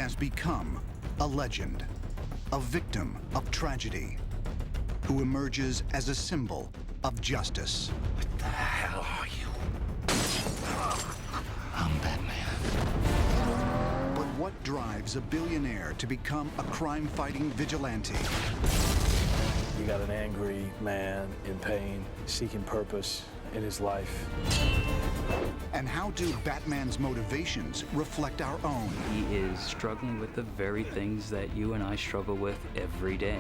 has become a legend, a victim of tragedy, who emerges as a symbol of justice. What the hell are you? I'm Batman. But what drives a billionaire to become a crime-fighting vigilante? You got an angry man in pain, seeking purpose in his life. And how do Batman's motivations reflect our own? He is struggling with the very things that you and I struggle with every day.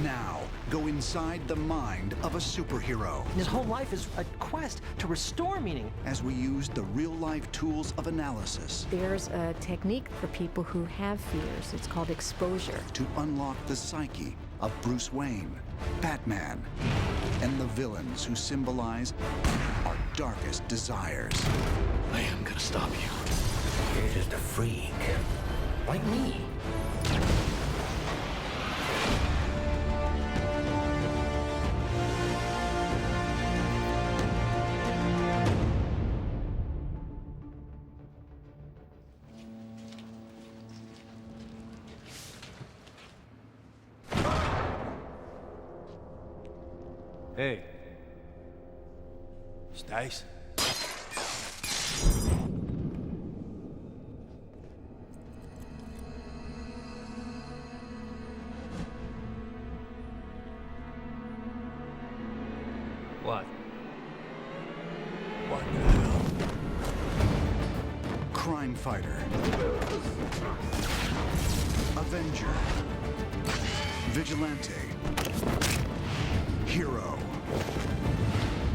Now, go inside the mind of a superhero His whole life is a quest to restore meaning. as we use the real-life tools of analysis There's a technique for people who have fears. It's called exposure. to unlock the psyche of Bruce Wayne, Batman, and the villains who symbolize our darkest desires. I am gonna stop you. You're just a freak. Like me. Hey. Stace? What? What the hell? Crime fighter, Avenger, Vigilante, Hero.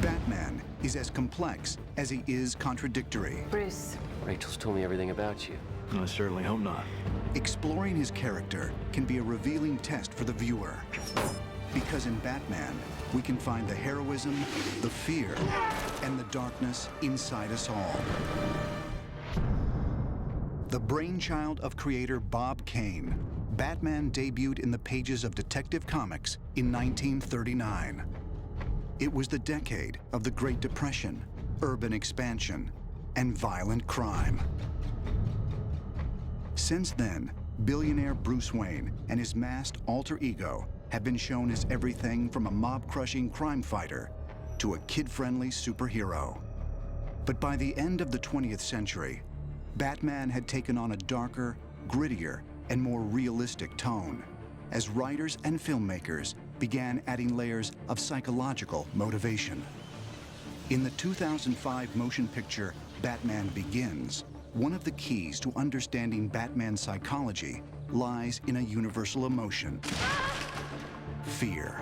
Batman is as complex as he is contradictory. Bruce. Rachel's told me everything about you. I certainly hope not. Exploring his character can be a revealing test for the viewer. Because in Batman, we can find the heroism, the fear, and the darkness inside us all. The brainchild of creator Bob Kane, Batman debuted in the pages of Detective Comics in 1939. It was the decade of the Great Depression, urban expansion, and violent crime. Since then, billionaire Bruce Wayne and his masked alter ego have been shown as everything from a mob-crushing crime fighter to a kid-friendly superhero. But by the end of the 20th century, Batman had taken on a darker, grittier, and more realistic tone as writers and filmmakers began adding layers of psychological motivation. In the 2005 motion picture Batman Begins, one of the keys to understanding Batman's psychology lies in a universal emotion: fear.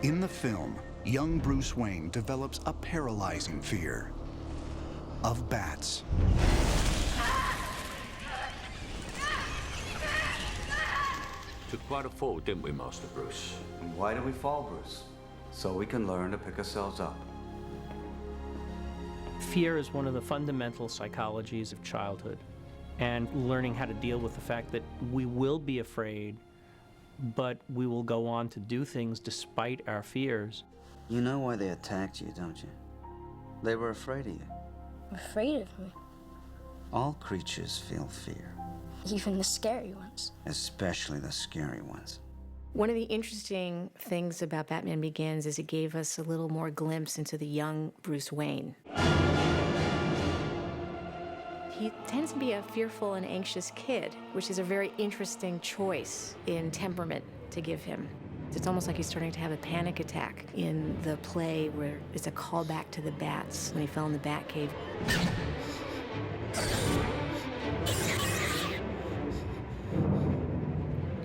In the film, young Bruce Wayne develops a paralyzing fear of bats. Took quite a fall, didn't we, Master Bruce? And why do we fall, Bruce? So we can learn to pick ourselves up. Fear is one of the fundamental psychologies of childhood. And learning how to deal with the fact that we will be afraid, but we will go on to do things despite our fears. You know why they attacked you, don't you? They were afraid of you. Afraid of me. All creatures feel fear, Even the scary ones. especially the scary ones. One of the interesting things about Batman Begins is it gave us a little more glimpse into the young Bruce Wayne. He tends to be a fearful and anxious kid, which is a very interesting choice in temperament to give him. It's almost like he's starting to have a panic attack in the play where it's a callback to the bats when he fell in the bat cave.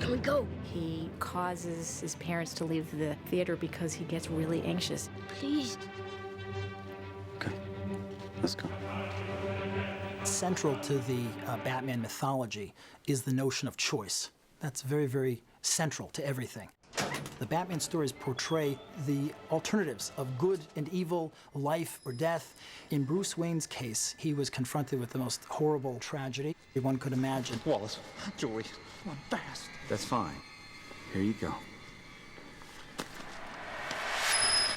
Can we go? He causes his parents to leave the theater because he gets really anxious. Please. Okay, let's go. Central to the Batman mythology is the notion of choice. That's very, very central to everything. The Batman stories portray the alternatives of good and evil, life or death. In Bruce Wayne's case, he was confronted with the most horrible tragedy one could imagine. Wallace, Joey, come on, fast. That's fine. Here you go.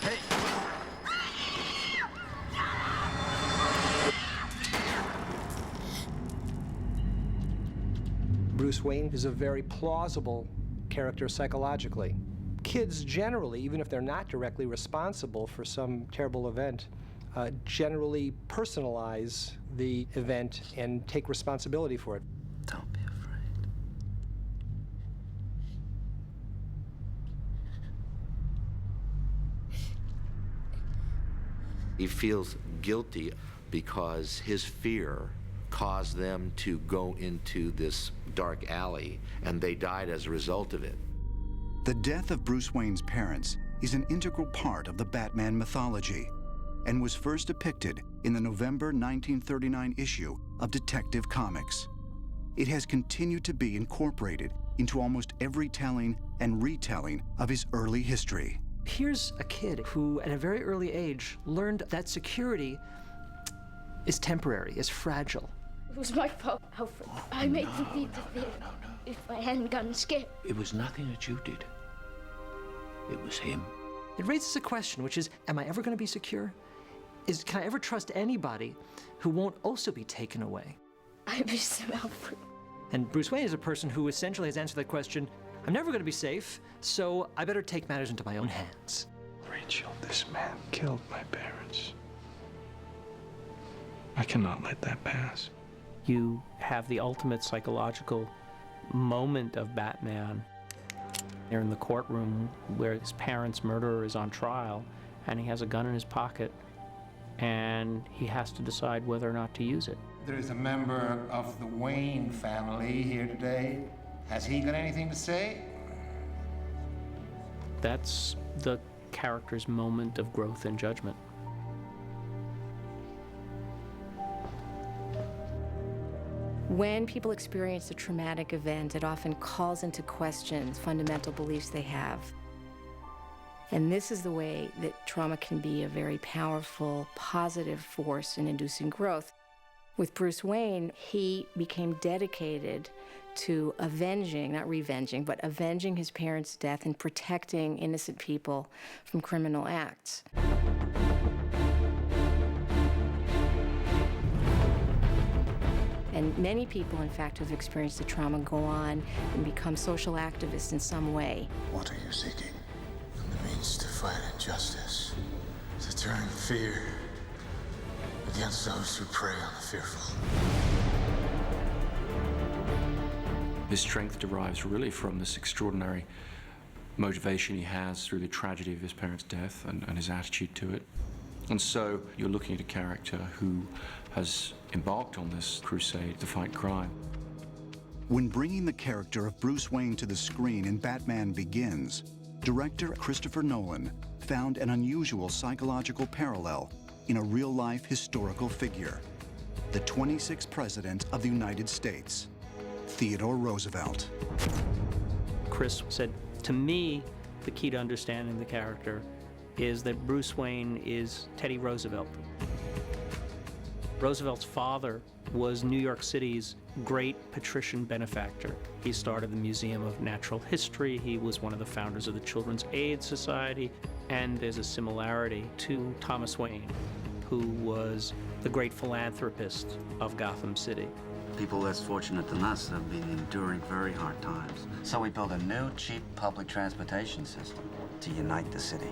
Hey! Bruce Wayne is a very plausible character psychologically. Kids generally, even if they're not directly responsible for some terrible event, generally personalize the event and take responsibility for it. Don't be afraid. He feels guilty because his fear caused them to go into this dark alley, and they died as a result of it. The death of Bruce Wayne's parents is an integral part of the Batman mythology and was first depicted in the November 1939 issue of Detective Comics. It has continued to be incorporated into almost every telling and retelling of his early history. Here's a kid who, at a very early age, learned that security is temporary, is fragile. It was my fault, Alfred. I made them leave the theater. If I hadn't gotten scared. It was nothing that you did. It was him. It raises a question, which is, am I ever going to be secure? Can I ever trust anybody who won't also be taken away? I miss him, Alfred. And Bruce Wayne is a person who essentially has answered that question, I'm never going to be safe, so I better take matters into my own hands. Rachel, this man killed my parents. I cannot let that pass. You have the ultimate psychological moment of Batman. They're in the courtroom where his parents' murderer is on trial, and he has a gun in his pocket, and he has to decide whether or not to use it. There is a member of the Wayne family here today. Has he got anything to say? That's the character's moment of growth and judgment. When people experience a traumatic event, it often calls into question fundamental beliefs they have. And this is the way that trauma can be a very powerful, positive force in inducing growth. With Bruce Wayne, he became dedicated to avenging, not revenging, but avenging his parents' death and protecting innocent people from criminal acts. And many people, in fact, who have experienced the trauma go on and become social activists in some way. What are you seeking? The means to fight injustice, to turn fear against those who prey on the fearful. His strength derives really from this extraordinary motivation he has through the tragedy of his parents' death and his attitude to it. And so you're looking at a character who has embarked on this crusade to fight crime. When bringing the character of Bruce Wayne to the screen in Batman Begins, director Christopher Nolan found an unusual psychological parallel in a real-life historical figure, the 26th President of the United States, Theodore Roosevelt. Chris said, to me, the key to understanding the character is that Bruce Wayne is Teddy Roosevelt. Roosevelt's father was New York City's great patrician benefactor. He started the Museum of Natural History. He was one of the founders of the Children's Aid Society. And there's a similarity to Thomas Wayne, who was the great philanthropist of Gotham City. People less fortunate than us have been enduring very hard times. So we built a new, cheap public transportation system to unite the city.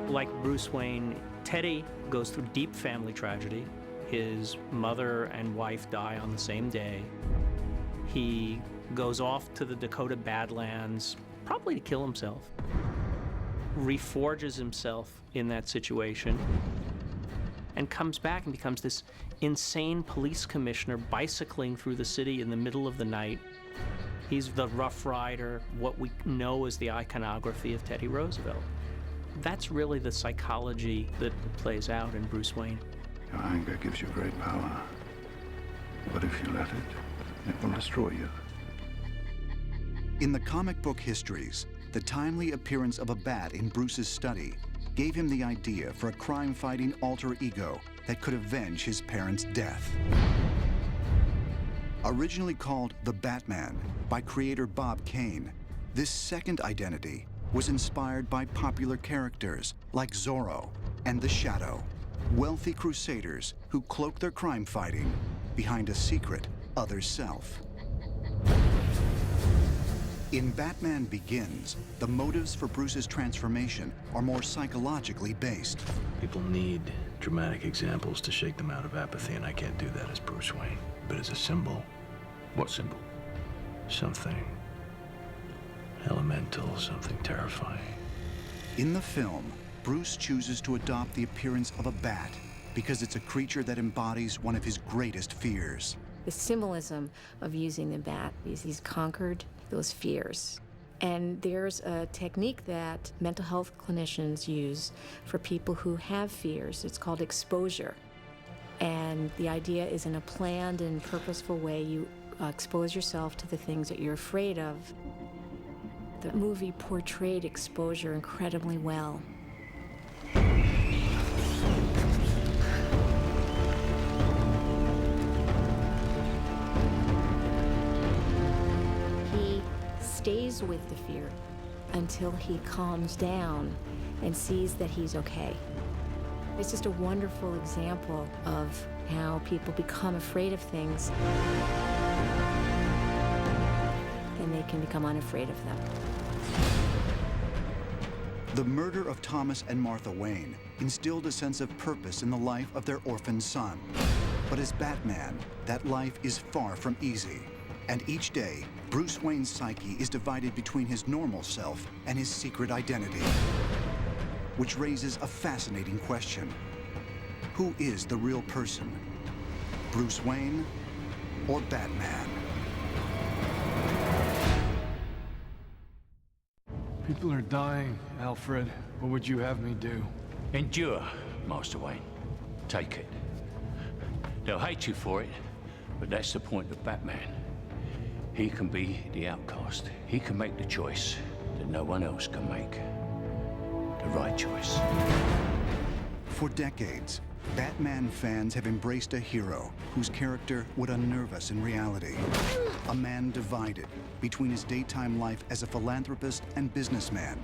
Like Bruce Wayne, Teddy goes through deep family tragedy. His mother and wife die on the same day. He goes off to the Dakota Badlands, probably to kill himself. Reforges himself in that situation and comes back and becomes this insane police commissioner bicycling through the city in the middle of the night. He's the Rough Rider, what we know as the iconography of Teddy Roosevelt. That's really the psychology that plays out in Bruce Wayne. Your anger gives you great power, but if you let it, it will destroy you. In the comic book histories, the timely appearance of a bat in Bruce's study gave him the idea for a crime-fighting alter ego that could avenge his parents' death. Originally called the Batman by creator Bob Kane, this second identity was inspired by popular characters like Zorro and the Shadow, wealthy crusaders who cloak their crime fighting behind a secret other self. In Batman Begins, the motives for Bruce's transformation are more psychologically based. People need dramatic examples to shake them out of apathy, and I can't do that as Bruce Wayne. But as a symbol. What symbol? Something elemental, something terrifying. In the film, Bruce chooses to adopt the appearance of a bat because it's a creature that embodies one of his greatest fears. The symbolism of using the bat is he's conquered those fears. And there's a technique that mental health clinicians use for people who have fears. It's called exposure. And the idea is in a planned and purposeful way, you expose yourself to the things that you're afraid of. The movie portrayed exposure incredibly well. He stays with the fear until he calms down and sees that he's okay. It's just a wonderful example of how people become afraid of things and they can become unafraid of them. The murder of Thomas and Martha Wayne instilled a sense of purpose in the life of their orphaned son. But as Batman, that life is far from easy. And each day, Bruce Wayne's psyche is divided between his normal self and his secret identity. Which raises a fascinating question. Who is the real person? Bruce Wayne or Batman? People are dying, Alfred. What would you have me do? Endure, Master Wayne. Take it. They'll hate you for it, but that's the point of Batman. He can be the outcast. He can make the choice that no one else can make. The right choice. For decades, Batman fans have embraced a hero whose character would unnerve us in reality. A man divided between his daytime life as a philanthropist and businessman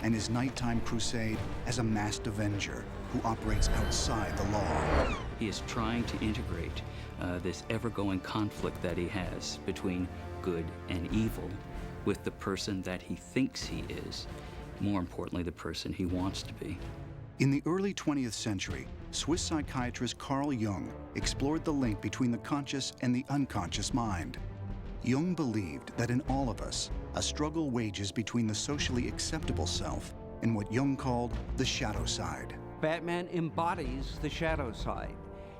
and his nighttime crusade as a masked avenger who operates outside the law. He is trying to integrate this ever-going conflict that he has between good and evil with the person that he thinks he is, more importantly, the person he wants to be. In the early 20th century, Swiss psychiatrist Carl Jung explored the link between the conscious and the unconscious mind. Jung believed that in all of us, a struggle wages between the socially acceptable self and what Jung called the shadow side. Batman embodies the shadow side.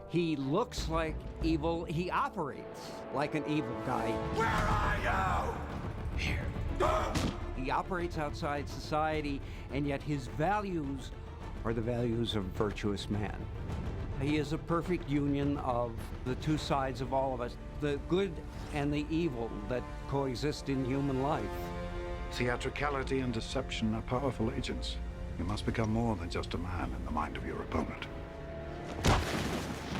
He looks like evil. He operates like an evil guy. Where are you? Here. He operates outside society, and yet his values are the values of a virtuous man. He is a perfect union of the two sides of all of us, the good and the evil that coexist in human life. Theatricality and deception are powerful agents. You must become more than just a man in the mind of your opponent.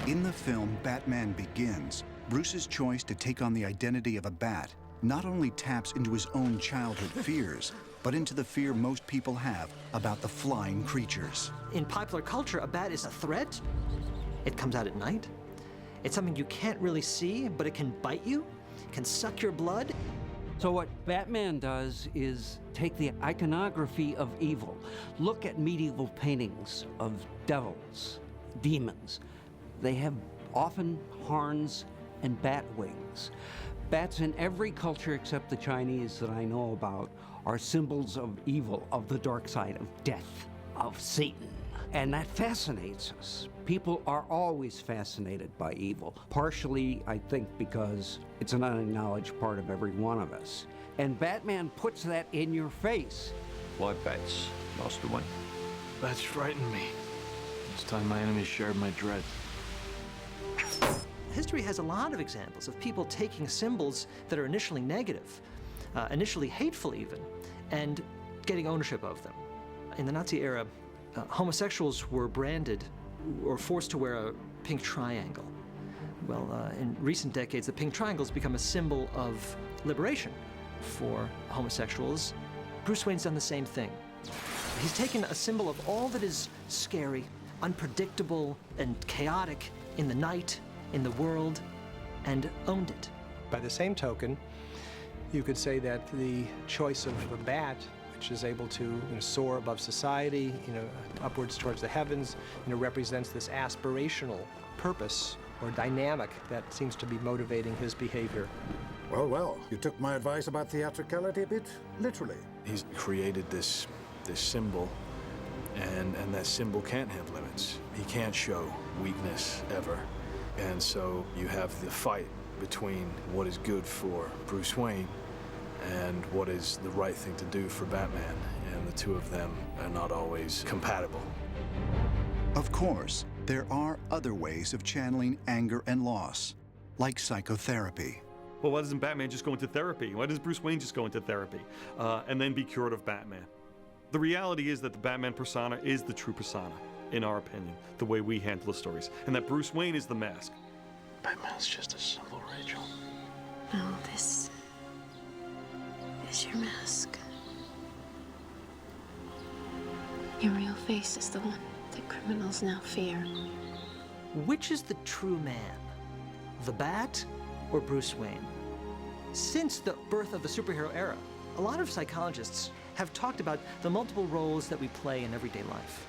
In the film Batman Begins, Bruce's choice to take on the identity of a bat not only taps into his own childhood fears, but into the fear most people have about the flying creatures. In popular culture, a bat is a threat. It comes out at night. It's something you can't really see, but it can bite you, can suck your blood. So what Batman does is take the iconography of evil. Look at medieval paintings of devils, demons. They have often horns and bat wings. Bats in every culture except the Chinese that I know about are symbols of evil, of the dark side, of death, of Satan. And that fascinates us. People are always fascinated by evil, partially, I think, because it's an unacknowledged part of every one of us. And Batman puts that in your face. Why bats, Master Wayne? Bats frighten me. It's time my enemies shared my dread. History has a lot of examples of people taking symbols that are initially negative, initially hateful even, and getting ownership of them. In the Nazi era, homosexuals were branded or forced to wear a pink triangle. Well, in recent decades, the pink triangle has become a symbol of liberation for homosexuals. Bruce Wayne's done the same thing. He's taken a symbol of all that is scary, unpredictable, and chaotic in the night, in the world, and owned it. By the same token, You could say that the choice of a bat, which is able to soar above society, upwards towards the heavens, represents this aspirational purpose or dynamic that seems to be motivating his behavior. Well, well, you took my advice about theatricality a bit literally. He's created this symbol, and that symbol can't have limits. He can't show weakness ever. And so you have the fight between what is good for Bruce Wayne and what is the right thing to do for Batman, and the two of them are not always compatible. Of course, there are other ways of channeling anger and loss, like psychotherapy. Well, why doesn't Batman just go into therapy? Why does Bruce Wayne just go into therapy and then be cured of Batman? The reality is that the Batman persona is the true persona, in our opinion, the way we handle the stories, and that Bruce Wayne is the mask. Batman's just a symbol, Rachel. No, this is your mask. Your real face is the one that criminals now fear. Which is the true man? The Bat or Bruce Wayne? Since the birth of the superhero era, a lot of psychologists have talked about the multiple roles that we play in everyday life.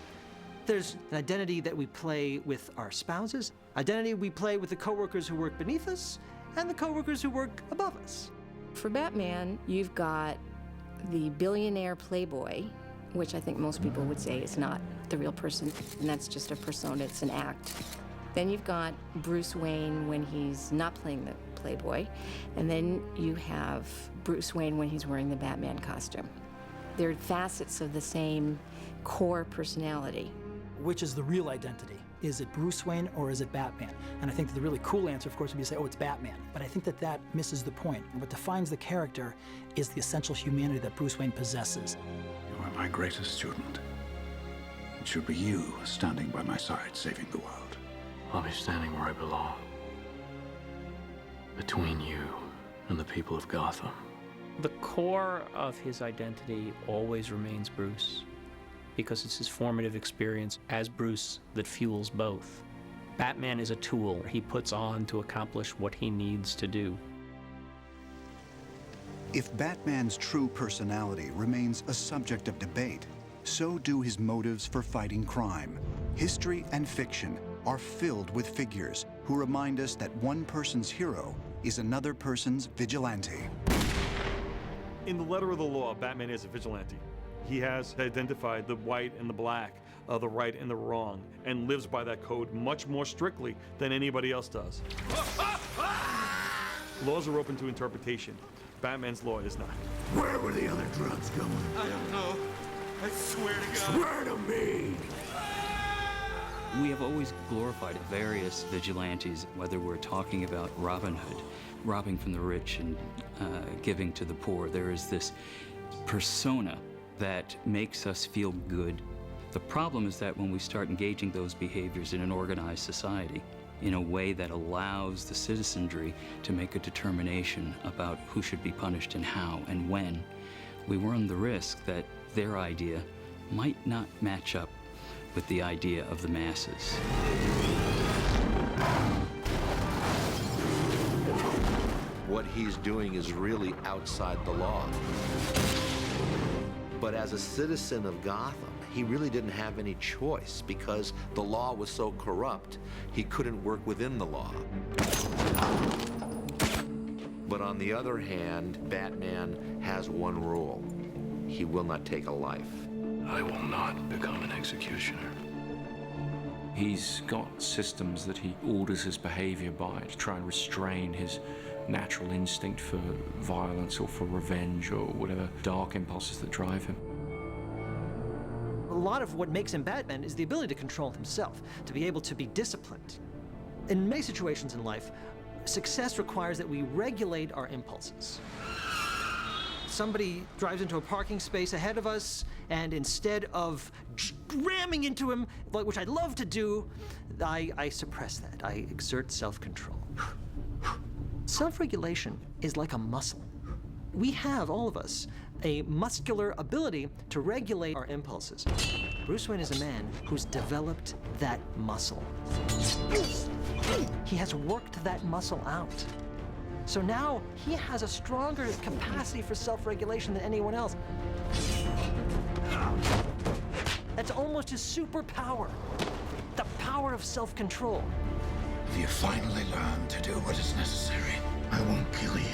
There's an identity that we play with our spouses, identity we play with the coworkers who work beneath us, and the coworkers who work above us. For Batman, you've got the billionaire playboy, which I think most people would say is not the real person, and that's just a persona, it's an act. Then you've got Bruce Wayne when he's not playing the playboy, and then you have Bruce Wayne when he's wearing the Batman costume. They're facets of the same core personality. Which is the real identity? Is it Bruce Wayne or is it Batman? And I think that the really cool answer, of course, would be to say, oh, it's Batman. But I think that that misses the point. What defines the character is the essential humanity that Bruce Wayne possesses. You are my greatest student. It should be you standing by my side, saving the world. I'll be standing where I belong. Between you and the people of Gotham. The core of his identity always remains Bruce, because it's his formative experience as Bruce that fuels both. Batman is a tool he puts on to accomplish what he needs to do. If Batman's true personality remains a subject of debate, so do his motives for fighting crime. History and fiction are filled with figures who remind us that one person's hero is another person's vigilante. In the letter of the law, Batman is a vigilante. He has identified the white and the black, the right and the wrong, and lives by that code much more strictly than anybody else does. Laws are open to interpretation. Batman's law is not. Where were the other drugs going? I don't know. I swear to God. Swear to me! We have always glorified various vigilantes, whether we're talking about Robin Hood, robbing from the rich and giving to the poor. There is this persona that makes us feel good. The problem is that when we start engaging those behaviors in an organized society, in a way that allows the citizenry to make a determination about who should be punished and how and when, we run the risk that their idea might not match up with the idea of the masses. What he's doing is really outside the law. But as a citizen of Gotham, he really didn't have any choice because the law was so corrupt, he couldn't work within the law. But on the other hand, Batman has one rule. He will not take a life. I will not become an executioner. He's got systems that he orders his behavior by to try and restrain his natural instinct for violence or for revenge or whatever dark impulses that drive him. A lot of what makes him Batman is the ability to control himself, to be able to be disciplined. In many situations in life, success requires that we regulate our impulses. Somebody drives into a parking space ahead of us, and instead of ramming into him, which I'd love to do, I suppress that. I exert self-control. Self-regulation is like a muscle. We have, all of us, a muscular ability to regulate our impulses. Bruce Wayne is a man who's developed that muscle. He has worked that muscle out. So now he has a stronger capacity for self-regulation than anyone else. That's almost his superpower, the power of self-control. If you finally learn to do what is necessary, I won't kill you.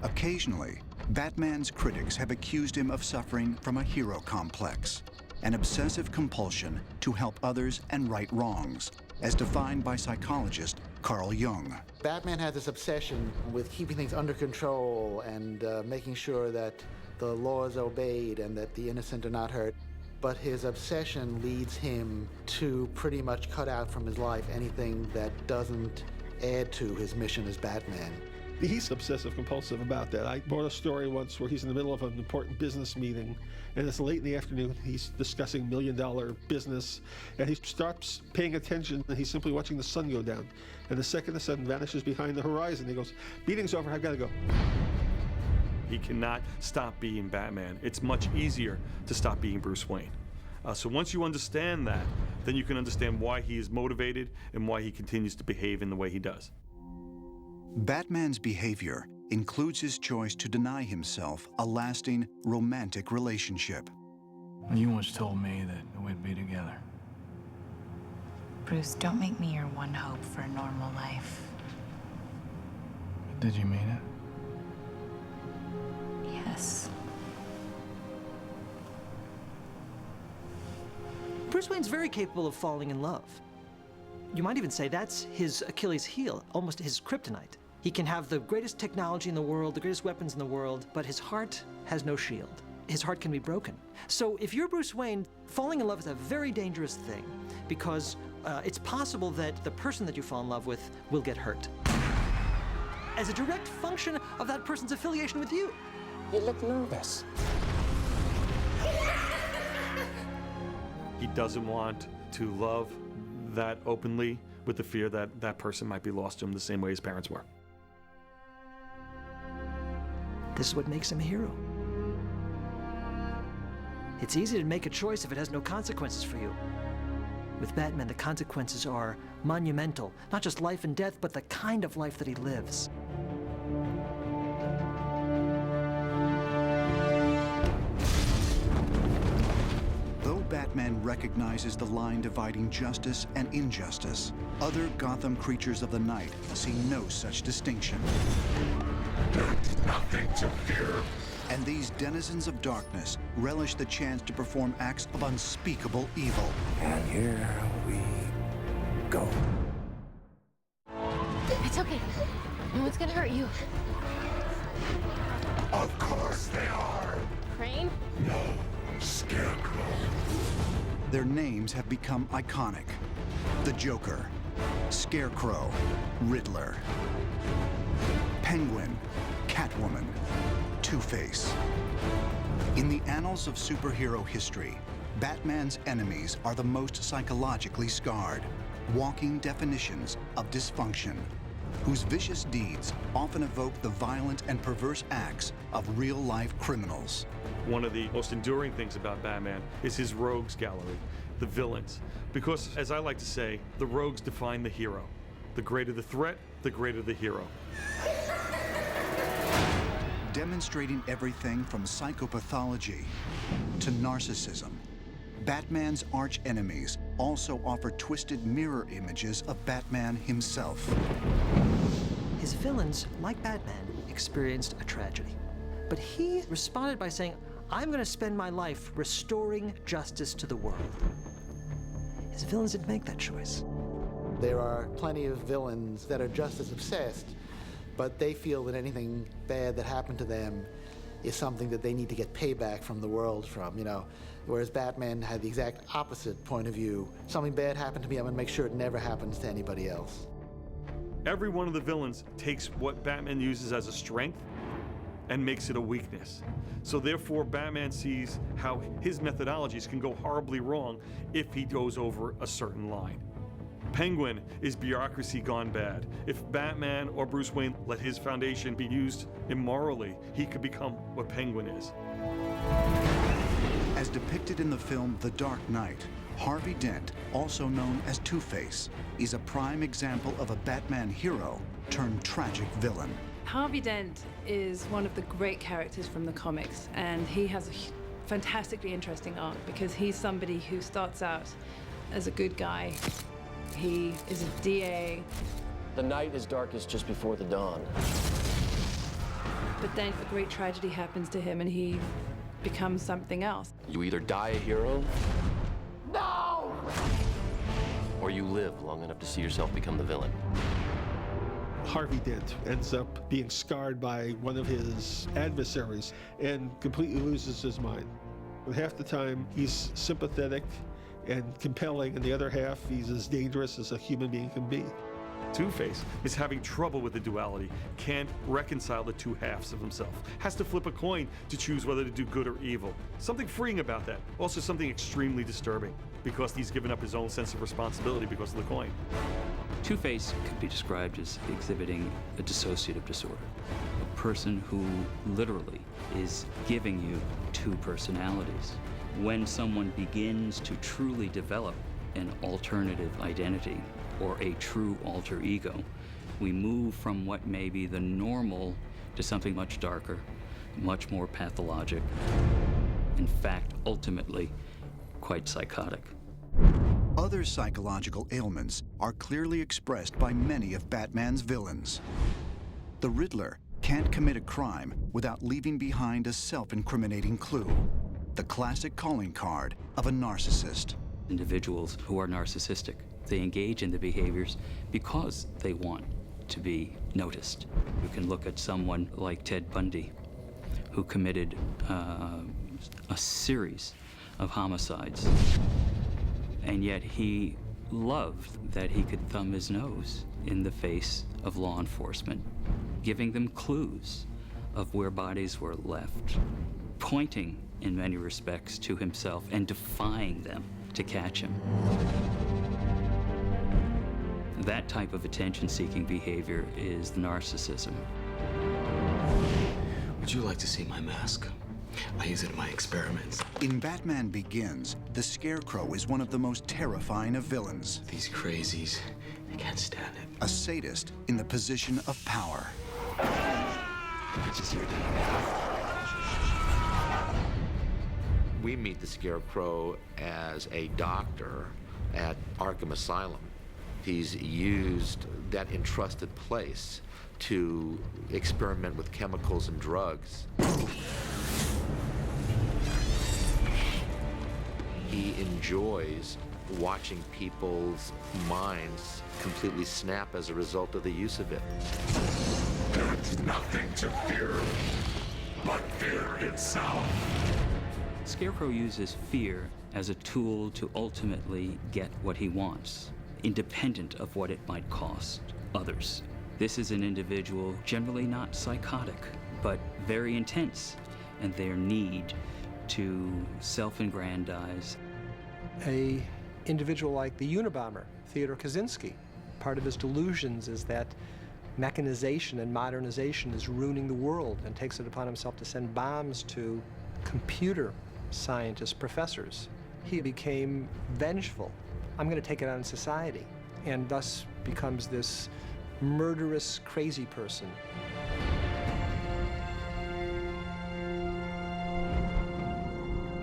Occasionally, Batman's critics have accused him of suffering from a hero complex, an obsessive compulsion to help others and right wrongs, as defined by psychologist Carl Jung. Batman has this obsession with keeping things under control and making sure that the law is obeyed and that the innocent are not hurt. But his obsession leads him to pretty much cut out from his life anything that doesn't add to his mission as Batman. He's obsessive compulsive about that. I bought a story once where he's in the middle of an important business meeting, and it's late in the afternoon. He's discussing $1 million business, and he stops paying attention, and he's simply watching the sun go down. And the second the sun vanishes behind the horizon, he goes, "Meeting's over, I've got to go." He cannot stop being Batman. It's much easier to stop being Bruce Wayne. So once you understand that, then you can understand why he is motivated and why he continues to behave in the way he does. Batman's behavior includes his choice to deny himself a lasting romantic relationship. You once told me that we'd be together. Bruce, don't make me your one hope for a normal life. Did you mean it? Yes. Bruce Wayne's very capable of falling in love. You might even say that's his Achilles heel, almost his kryptonite. He can have the greatest technology in the world, the greatest weapons in the world, but his heart has no shield. His heart can be broken. So if you're Bruce Wayne, falling in love is a very dangerous thing because it's possible that the person that you fall in love with will get hurt as a direct function of that person's affiliation with you. You look nervous. He doesn't want to love that openly with the fear that that person might be lost to him the same way his parents were. This is what makes him a hero. It's easy to make a choice if it has no consequences for you. With Batman, the consequences are monumental, not just life and death, but the kind of life that he lives. Though Batman recognizes the line dividing justice and injustice, other Gotham creatures of the night see no such distinction. There's nothing to fear. And these denizens of darkness relish the chance to perform acts of unspeakable evil. And here we go. It's okay. No one's gonna hurt you. Of course they are. Crane? No, Scarecrow. Their names have become iconic. The Joker, Scarecrow, Riddler, Penguin, Catwoman, Two-Face. In the annals of superhero history, Batman's enemies are the most psychologically scarred, walking definitions of dysfunction, whose vicious deeds often evoke the violent and perverse acts of real-life criminals. One of the most enduring things about Batman is his rogues gallery, the villains. Because, as I like to say, the rogues define the hero. The greater the threat, the greater the hero. Demonstrating everything from psychopathology to narcissism, Batman's arch enemies also offer twisted mirror images of Batman himself. His villains, like Batman, experienced a tragedy. But he responded by saying, I'm going to spend my life restoring justice to the world. His villains didn't make that choice. There are plenty of villains that are just as obsessed, but they feel that anything bad that happened to them is something that they need to get payback from the world from, you know. Whereas Batman had the exact opposite point of view. Something bad happened to me, I'm gonna make sure it never happens to anybody else. Every one of the villains takes what Batman uses as a strength and makes it a weakness. So therefore, Batman sees how his methodologies can go horribly wrong if he goes over a certain line. Penguin is bureaucracy gone bad. If Batman or Bruce Wayne let his foundation be used immorally, he could become what Penguin is. As depicted in the film The Dark Knight, Harvey Dent, also known as Two-Face, is a prime example of a Batman hero turned tragic villain. Harvey Dent is one of the great characters from the comics, and he has a fantastically interesting arc because he's somebody who starts out as a good guy. He is a DA. The night is darkest just before the dawn. But then a great tragedy happens to him and he becomes something else. You either die a hero, no, or you live long enough to see yourself become the villain. Harvey Dent ends up being scarred by one of his adversaries and completely loses his mind. And half the time, he's sympathetic and compelling, and the other half, he's as dangerous as a human being can be. Two-Face is having trouble with the duality, can't reconcile the two halves of himself, has to flip a coin to choose whether to do good or evil. Something freeing about that, also something extremely disturbing, because he's given up his own sense of responsibility because of the coin. Two-Face could be described as exhibiting a dissociative disorder, a person who literally is giving you two personalities. When someone begins to truly develop an alternative identity, or a true alter ego, we move from what may be the normal to something much darker, much more pathologic, in fact, ultimately, quite psychotic. Other psychological ailments are clearly expressed by many of Batman's villains. The Riddler can't commit a crime without leaving behind a self-incriminating clue, the classic calling card of a narcissist. Individuals who are narcissistic, they engage in the behaviors because they want to be noticed. You can look at someone like Ted Bundy, who committed a series of homicides, and yet he loved that he could thumb his nose in the face of law enforcement, giving them clues of where bodies were left, pointing in many respects to himself and defying them to catch him. That type of attention-seeking behavior is the narcissism. Would you like to see my mask? I use it in my experiments. In Batman Begins, the Scarecrow is one of the most terrifying of villains. These crazies, I can't stand it. A sadist in the position of power. It's just your day. We meet the Scarecrow as a doctor at Arkham Asylum. He's used that entrusted place to experiment with chemicals and drugs. He enjoys watching people's minds completely snap as a result of the use of it. There's nothing to fear but fear itself. Scarecrow uses fear as a tool to ultimately get what he wants, independent of what it might cost others. This is an individual generally not psychotic, but very intense in their need to self-aggrandize. A individual like the Unabomber, Theodore Kaczynski, part of his delusions is that mechanization and modernization is ruining the world, and takes it upon himself to send bombs to computer scientists, professors. He became vengeful. I'm going to take it on society, and thus becomes this murderous, crazy person.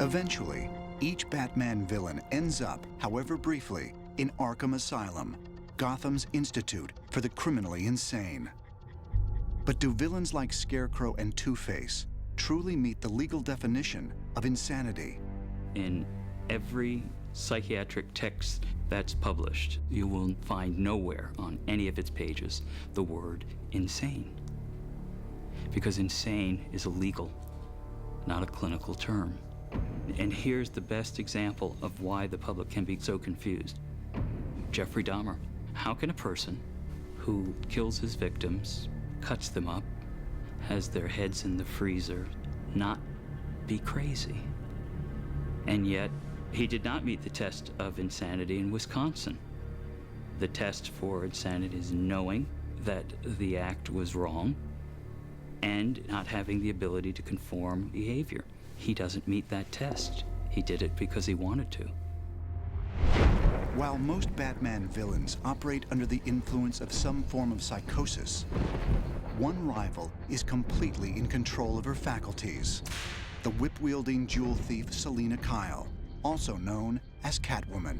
Eventually, each Batman villain ends up, however briefly, in Arkham Asylum, Gotham's institute for the criminally insane. But do villains like Scarecrow and Two-Face truly meet the legal definition of insanity? In every psychiatric text that's published, you will find nowhere on any of its pages the word insane. Because insane is a legal, not a clinical term. And here's the best example of why the public can be so confused. Jeffrey Dahmer. How can a person who kills his victims, cuts them up, has their heads in the freezer, not be crazy? And yet, he did not meet the test of insanity in Wisconsin. The test for insanity is knowing that the act was wrong and not having the ability to conform behavior. He doesn't meet that test He did it because he wanted to. While most Batman villains operate under the influence of some form of psychosis, one rival is completely in control of her faculties. The whip-wielding jewel thief Selina Kyle, also known as Catwoman.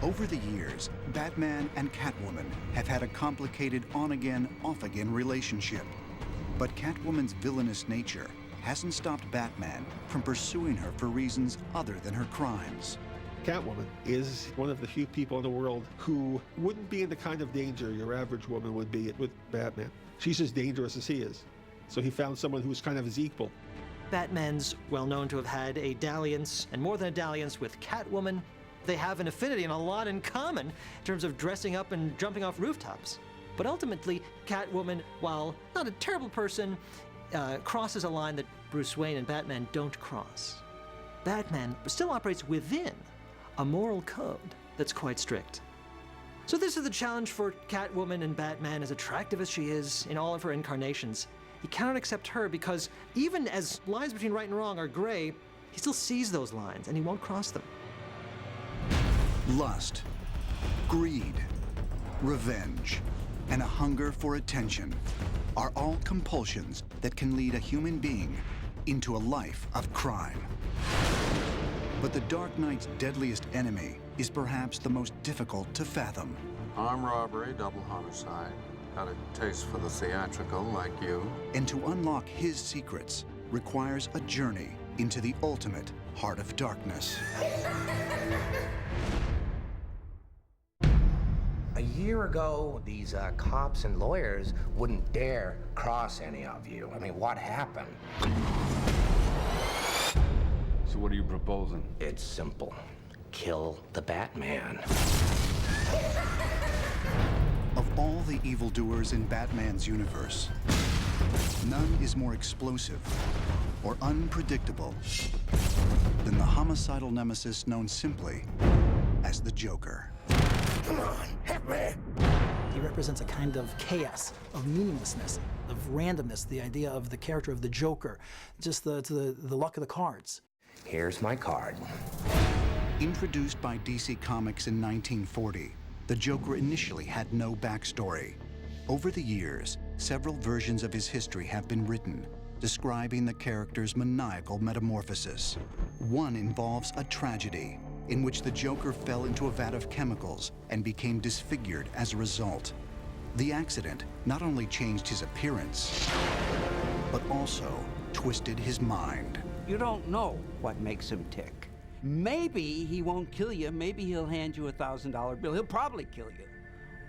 Over the years, Batman and Catwoman have had a complicated on-again, off-again relationship. But Catwoman's villainous nature hasn't stopped Batman from pursuing her for reasons other than her crimes. Catwoman is one of the few people in the world who wouldn't be in the kind of danger your average woman would be with Batman. She's as dangerous as he is. So he found someone who was kind of his equal. Batman's well known to have had a dalliance, and more than a dalliance, with Catwoman. They have an affinity and a lot in common in terms of dressing up and jumping off rooftops. But ultimately, Catwoman, while not a terrible person, crosses a line that Bruce Wayne and Batman don't cross. Batman still operates within a moral code that's quite strict. So this is the challenge for Catwoman and Batman, as attractive as she is in all of her incarnations. He cannot accept her because even as lines between right and wrong are gray, he still sees those lines and he won't cross them. Lust, greed, revenge, and a hunger for attention are all compulsions that can lead a human being into a life of crime. But the Dark Knight's deadliest enemy is perhaps the most difficult to fathom. Armed robbery, double homicide. Got a taste for the theatrical like you. And to unlock his secrets requires a journey into the ultimate heart of darkness. A year ago, these cops and lawyers wouldn't dare cross any of you. I mean, what happened? So what are you proposing? It's simple. Kill the Batman. Of all the evildoers in Batman's universe, none is more explosive or unpredictable than the homicidal nemesis known simply as the Joker. Come on, hit me! He represents a kind of chaos, of meaninglessness, of randomness, the idea of the character of the Joker, just the luck of the cards. Here's my card. Introduced by DC Comics in 1940, the Joker initially had no backstory. Over the years, several versions of his history have been written, describing the character's maniacal metamorphosis. One involves a tragedy, in which the Joker fell into a vat of chemicals and became disfigured as a result. The accident not only changed his appearance, but also twisted his mind. You don't know what makes him tick. Maybe he won't kill you, maybe he'll hand you a $1,000 bill. He'll probably kill you,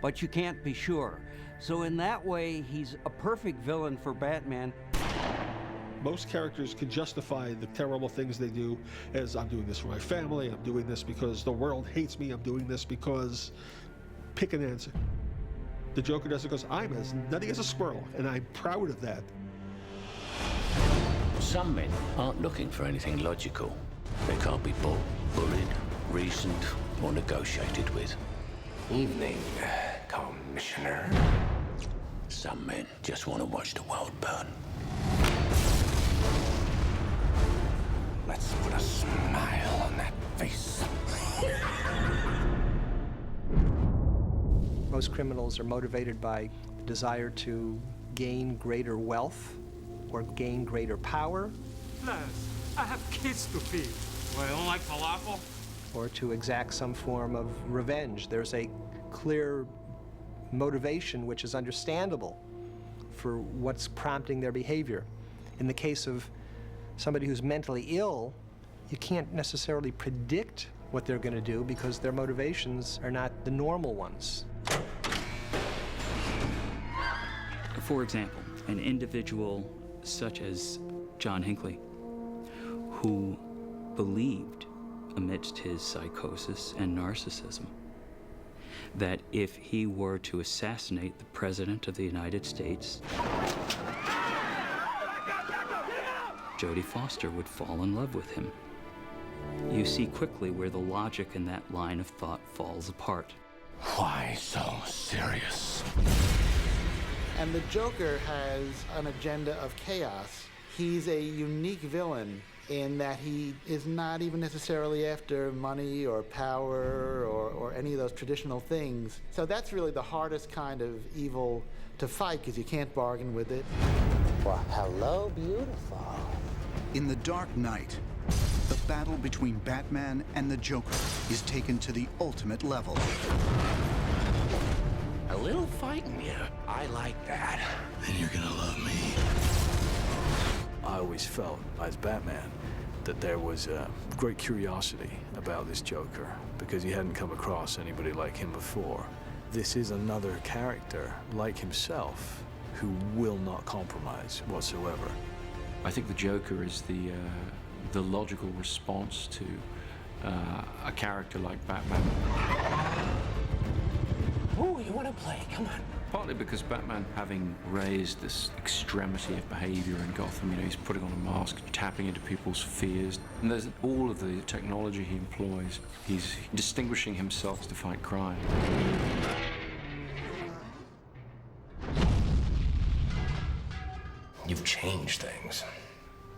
but you can't be sure. So in that way, he's a perfect villain for Batman. Most characters can justify the terrible things they do as, I'm doing this for my family, I'm doing this because the world hates me, I'm doing this because... pick an answer. The Joker does it because I'm as nutty as a squirrel, and I'm proud of that. Some men aren't looking for anything logical. They can't be bought, bullied, reasoned, or negotiated with. Evening, Commissioner. Some men just want to watch the world burn. Let's put a smile on that face. Most criminals are motivated by the desire to gain greater wealth or gain greater power. Plus, I have kids to feed. Well, you don't like falafel? Or to exact some form of revenge. There's a clear motivation which is understandable for what's prompting their behavior. In the case of somebody who's mentally ill, you can't necessarily predict what they're going to do because their motivations are not the normal ones. For example, an individual such as John Hinckley, who believed, amidst his psychosis and narcissism, that if he were to assassinate the President of the United States, Jodie Foster would fall in love with him. You see quickly where the logic in that line of thought falls apart. Why so serious? And the Joker has an agenda of chaos. He's a unique villain in that he is not even necessarily after money or power or any of those traditional things. So that's really the hardest kind of evil to fight, because you can't bargain with it. Well, hello, beautiful. In The Dark Knight, the battle between Batman and the Joker is taken to the ultimate level. A little fighting you. I like that. Then you're gonna love me. I always felt, as Batman, that there was a great curiosity about this Joker because he hadn't come across anybody like him before. This is another character like himself who will not compromise whatsoever. I think the Joker is the logical response to a character like Batman. Ooh, you want to play? Come on. Partly because Batman, having raised this extremity of behavior in Gotham, you know, he's putting on a mask, tapping into people's fears. And there's all of the technology he employs. He's distinguishing himself to fight crime. You've changed things.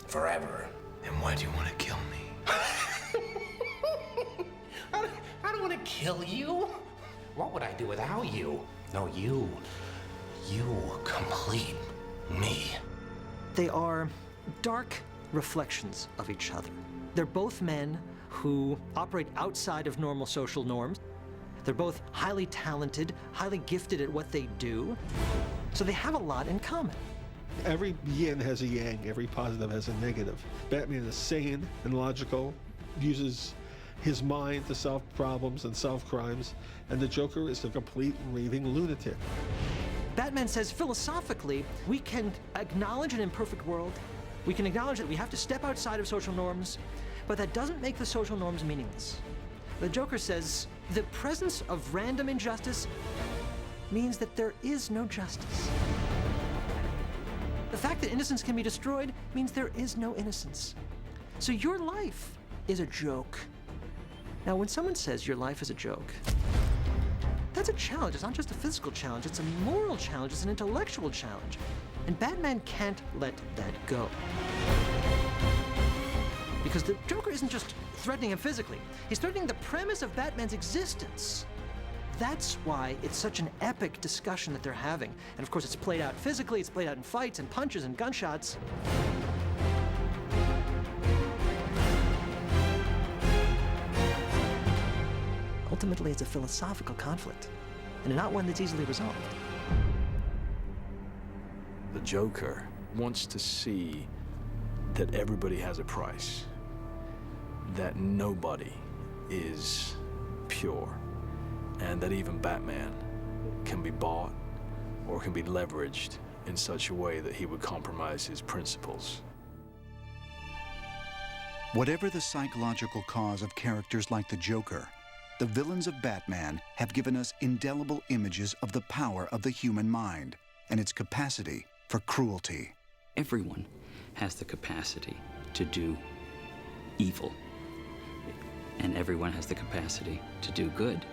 Forever. And why do you want to kill me? I don't want to kill you. What would I do without you? No, you complete me. They are dark reflections of each other. They're both men who operate outside of normal social norms. They're both highly talented, highly gifted at what they do. So they have a lot in common. Every yin has a yang, every positive has a negative. Batman is sane and logical, uses his mind to solve problems and solve crimes, and the Joker is a complete raving lunatic. Batman says philosophically, we can acknowledge an imperfect world, we can acknowledge that we have to step outside of social norms, but that doesn't make the social norms meaningless. The Joker says the presence of random injustice means that there is no justice. The fact that innocence can be destroyed means there is no innocence. So your life is a joke. Now, when someone says your life is a joke, that's a challenge. It's not just a physical challenge, it's a moral challenge, it's an intellectual challenge. And Batman can't let that go. Because the Joker isn't just threatening him physically, he's threatening the premise of Batman's existence. That's why it's such an epic discussion that they're having. And of course, it's played out physically, it's played out in fights and punches and gunshots. Ultimately, it's a philosophical conflict, and not one that's easily resolved. The Joker wants to see that everybody has a price, that nobody is pure, and that even Batman can be bought or can be leveraged in such a way that he would compromise his principles. Whatever the psychological cause of characters like the Joker, the villains of Batman have given us indelible images of the power of the human mind and its capacity for cruelty. Everyone has the capacity to do evil, and everyone has the capacity to do good.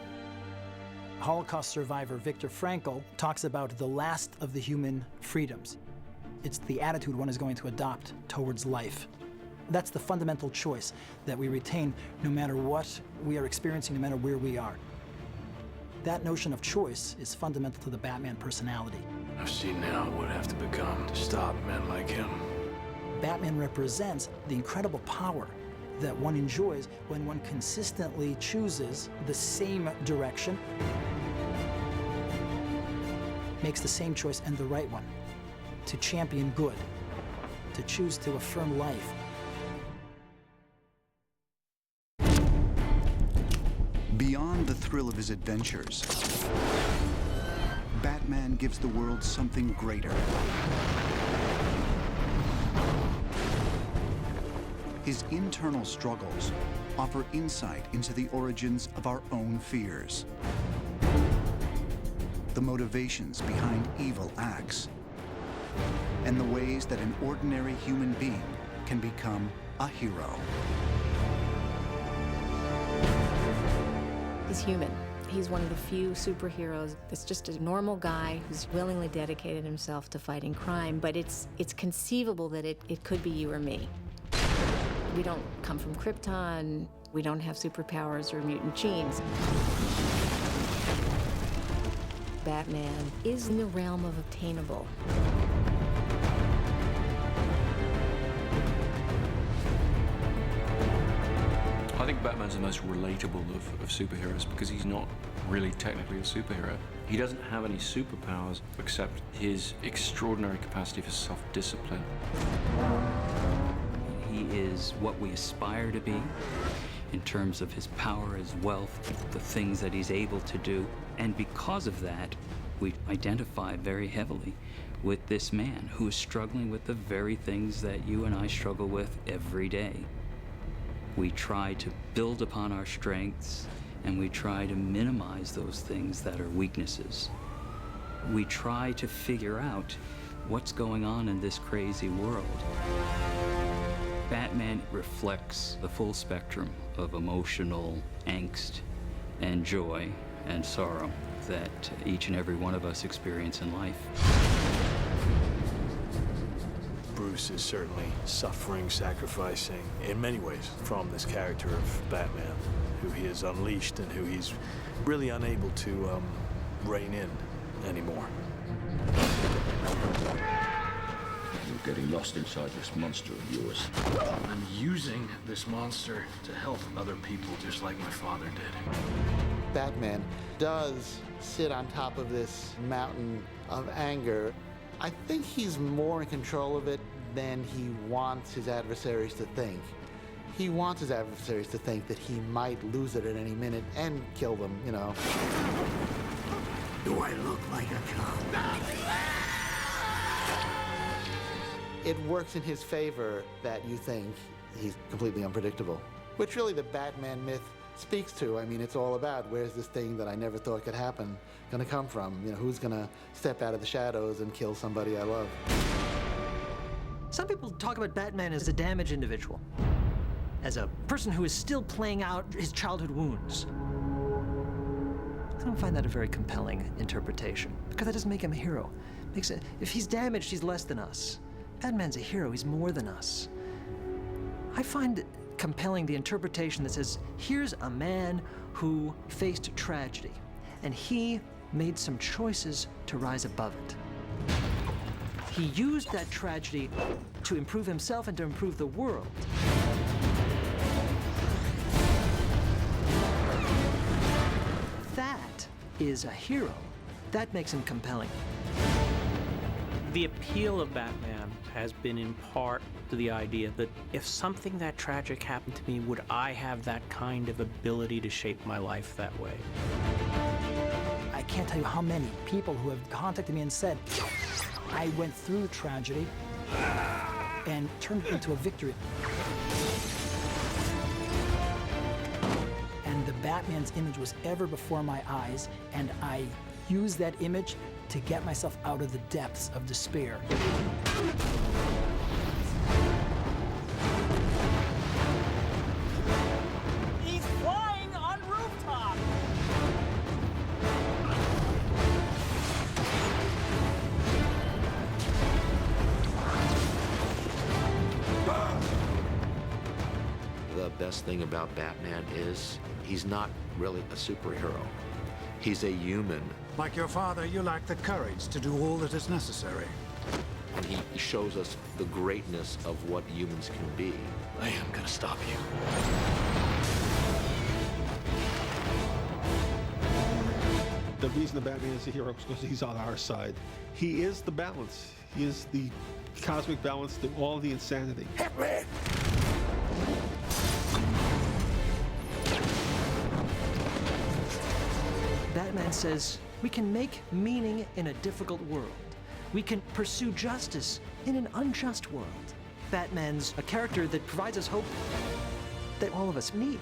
Holocaust survivor Viktor Frankl talks about the last of the human freedoms. It's the attitude one is going to adopt towards life. That's the fundamental choice that we retain no matter what we are experiencing, no matter where we are. That notion of choice is fundamental to the Batman personality. I've seen now what would have to become to stop men like him. Batman represents the incredible power that one enjoys when one consistently chooses the same direction, makes the same choice and the right one, to champion good, to choose to affirm life. Beyond the thrill of his adventures, Batman gives the world something greater. His internal struggles offer insight into the origins of our own fears, the motivations behind evil acts, and the ways that an ordinary human being can become a hero. He's human. He's one of the few superheroes that's just a normal guy who's willingly dedicated himself to fighting crime, but it's conceivable that it could be you or me. We don't come from Krypton. We don't have superpowers or mutant genes. Batman is in the realm of obtainable. I think Batman's the most relatable of superheroes because he's not really technically a superhero. He doesn't have any superpowers except his extraordinary capacity for self-discipline. He is what we aspire to be in terms of his power, his wealth, the things that he's able to do. And because of that, we identify very heavily with this man who is struggling with the very things that you and I struggle with every day. We try to build upon our strengths, and we try to minimize those things that are weaknesses. We try to figure out what's going on in this crazy world. Batman reflects the full spectrum of emotional angst and joy and sorrow that each and every one of us experience in life. Bruce is certainly suffering, sacrificing, in many ways, from this character of Batman, who he has unleashed and who he's really unable to rein in anymore. You're getting lost inside this monster of yours. I'm using this monster to help other people, just like my father did. Batman does sit on top of this mountain of anger. I think he's more in control of it than he wants his adversaries to think. He wants his adversaries to think that he might lose it at any minute and kill them, you know. Do I look like a cop? It works in his favor that you think he's completely unpredictable, which really the Batman myth speaks to. I mean, it's all about where's this thing that I never thought could happen gonna come from? You know, who's gonna step out of the shadows and kill somebody I love? Some people talk about Batman as a damaged individual, as a person who is still playing out his childhood wounds. I don't find that a very compelling interpretation, because that doesn't make him a hero. If he's damaged, he's less than us. Batman's a hero, he's more than us. I find compelling the interpretation that says, here's a man who faced tragedy, and he made some choices to rise above it. He used that tragedy to improve himself and to improve the world. That is a hero. That makes him compelling. The appeal of Batman has been in part to the idea that if something that tragic happened to me, would I have that kind of ability to shape my life that way? I can't tell you how many people who have contacted me and said, I went through tragedy and turned it into a victory. And the Batman's image was ever before my eyes, and I used that image to get myself out of the depths of despair. He's flying on rooftop! The best thing about Batman is he's not really a superhero. He's a human. Like your father, you lack the courage to do all that is necessary. And he shows us the greatness of what humans can be. I am gonna stop you. The reason the Batman is a hero is because he's on our side. He is the balance. He is the cosmic balance to all the insanity. Hit me! Batman says, we can make meaning in a difficult world. We can pursue justice in an unjust world. Batman's a character that provides us hope that all of us need.